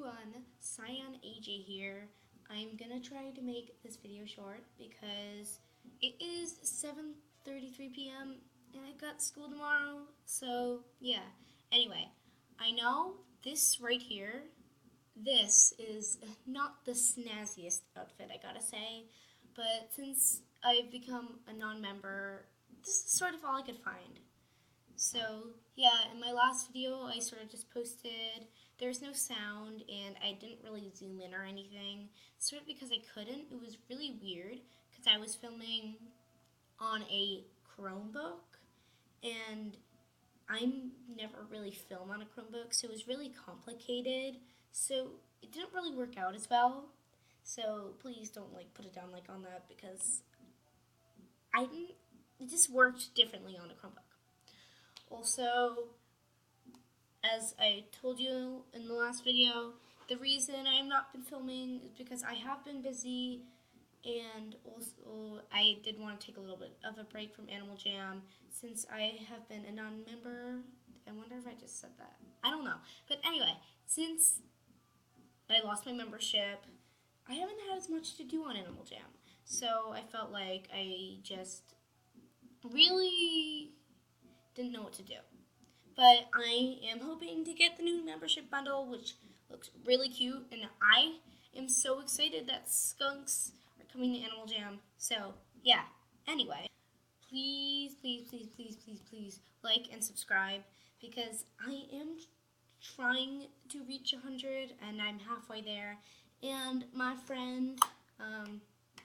everyone, Cyan AJ here. I'm gonna try to make this video short because it is 7:33 p.m. and I got school tomorrow, so yeah. Anyway, I know this right here, this is not the snazziest outfit, I gotta say, but since I've become a non-member, this is sort of all I could find. So, yeah, in my last video, I sort of just posted, there's no sound, and I didn't really zoom in or anything, sort of because I couldn't. It was really weird, because I was filming on a Chromebook, and I never really film on a Chromebook, so it was really complicated, so it didn't really work out as well. So, please don't, put it down, on that, because it just worked differently on a Chromebook. Also, as I told you in the last video, the reason I have not been filming is because I have been busy, and also I did want to take a little bit of a break from Animal Jam since I have been a non-member. I wonder if I just said that. I don't know. But anyway, since I lost my membership, I haven't had as much to do on Animal Jam. So I felt like I just really didn't know what to do. But I am hoping to get the new membership bundle, which looks really cute, and I am so excited that skunks are coming to Animal Jam. So, yeah. Anyway, please, please, please, please, please, please like and subscribe, because I am trying to reach 100, and I'm halfway there. And my friend,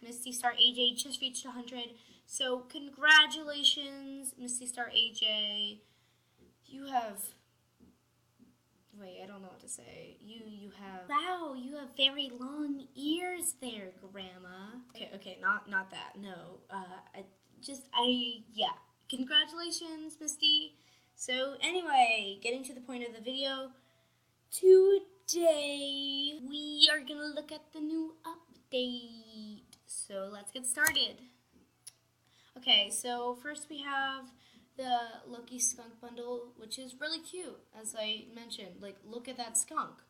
Mistystar AJ just reached 100. So congratulations, Mistystar AJ. You have, wait, I don't know what to say. You have, wow, you have very long ears there, Grandma. Okay, not that, no. Yeah. Congratulations, Misty. So anyway, getting to the point of the video, today we are gonna look at the new update. So let's get started. Okay, so first we have the Lucky Skunk bundle, which is really cute, as I mentioned. Look at that skunk.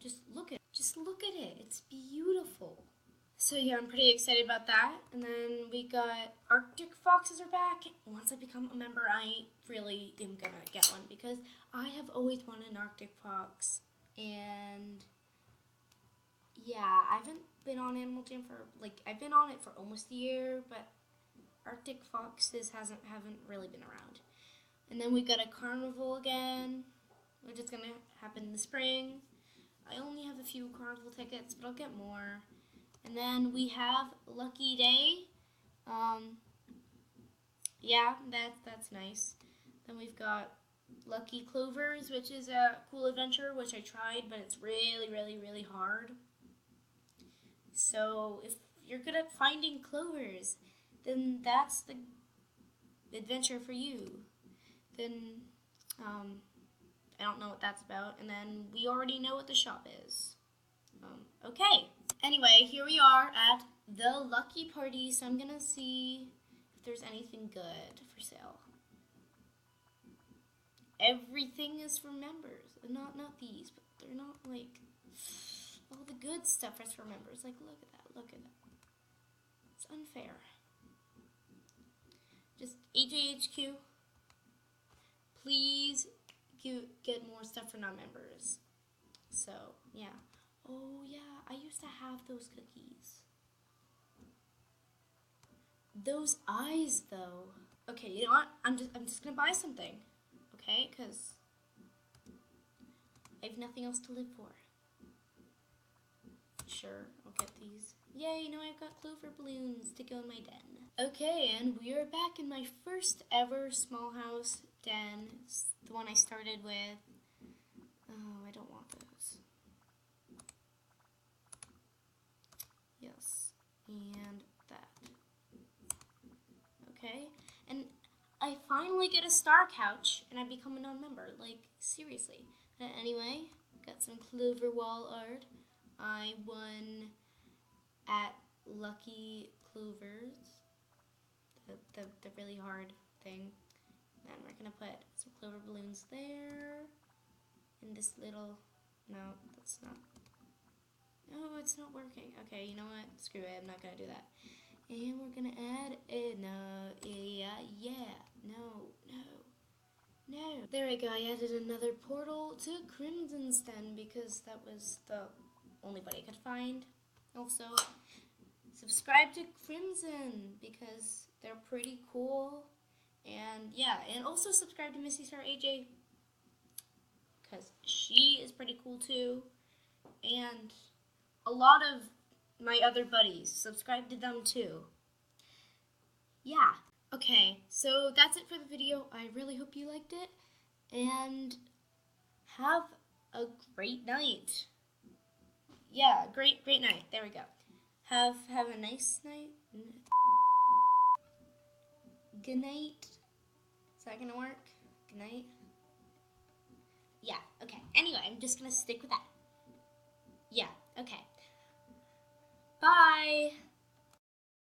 Just look at it. It's beautiful. So yeah, I'm pretty excited about that. And then we got Arctic foxes are back. Once I become a member, I really am gonna get one because I have always wanted an Arctic fox. And yeah, I haven't been on Animal Jam for I've been on it for almost a year, but Arctic foxes haven't really been around. And then we got a carnival again, which is gonna happen in the spring. I only have a few carnival tickets, but I'll get more. And then we have Lucky Day. Yeah, that's nice. Then we've got Lucky Clovers, which is a cool adventure, which I tried, but it's really, really, really hard. So if you're good at finding clovers, then that's the adventure for you. Then, I don't know what that's about. And then we already know what the shop is. Okay. Anyway, here we are at the Lucky Party. So I'm gonna see if there's anything good for sale. Everything is for members. Not these, but they're not all the good stuff is for members. Look at that. Look at that. It's unfair. Just AJHQ, please get more stuff for non-members. So, yeah. Oh, yeah, I used to have those cookies. Those eyes, though. Okay, you know what? I'm just gonna buy something, okay? Because I have nothing else to live for. Sure, I'll get these. Yay, now I've got clover balloons to go in my den. Okay, and we are back in my first ever small house den. It's the one I started with. Oh, I don't want those. Yes, and that. Okay, and I finally get a star couch, and I become a non-member. Seriously. Anyway, got some clover wall art. I won at Lucky Clovers, the really hard thing. Then we're gonna put some clover balloons there, and this little, no, that's not it's not working. Okay, you know what? Screw it. I'm not gonna do that. And we're gonna add no. There we go. I added another portal to Crimzon's den because that was the only body I could find. Also, subscribe to Crimzon because they're pretty cool. And yeah, and also subscribe to Mistystar AJ because she is pretty cool too. And a lot of my other buddies, subscribe to them too. Yeah. Okay, so that's it for the video. I really hope you liked it. And have a great night. Yeah, great night. There we go. Have a nice night. Good night. Is that gonna work? Good night. Yeah, okay. Anyway, I'm just gonna stick with that.